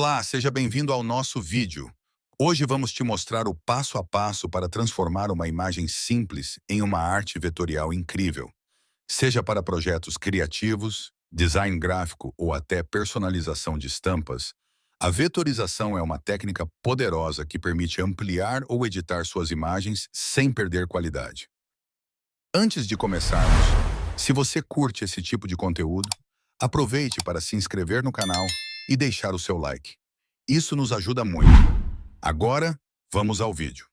Olá, seja bem-vindo ao nosso vídeo. Hoje vamos te mostrar o passo a passo para transformar uma imagem simples em uma arte vetorial incrível. Seja para projetos criativos, design gráfico ou até personalização de estampas, a vetorização é uma técnica poderosa que permite ampliar ou editar suas imagens sem perder qualidade. Antes de começarmos, se você curte esse tipo de conteúdo, aproveite para se inscrever no canal e deixar o seu like. Isso nos ajuda muito. Agora, vamos ao vídeo.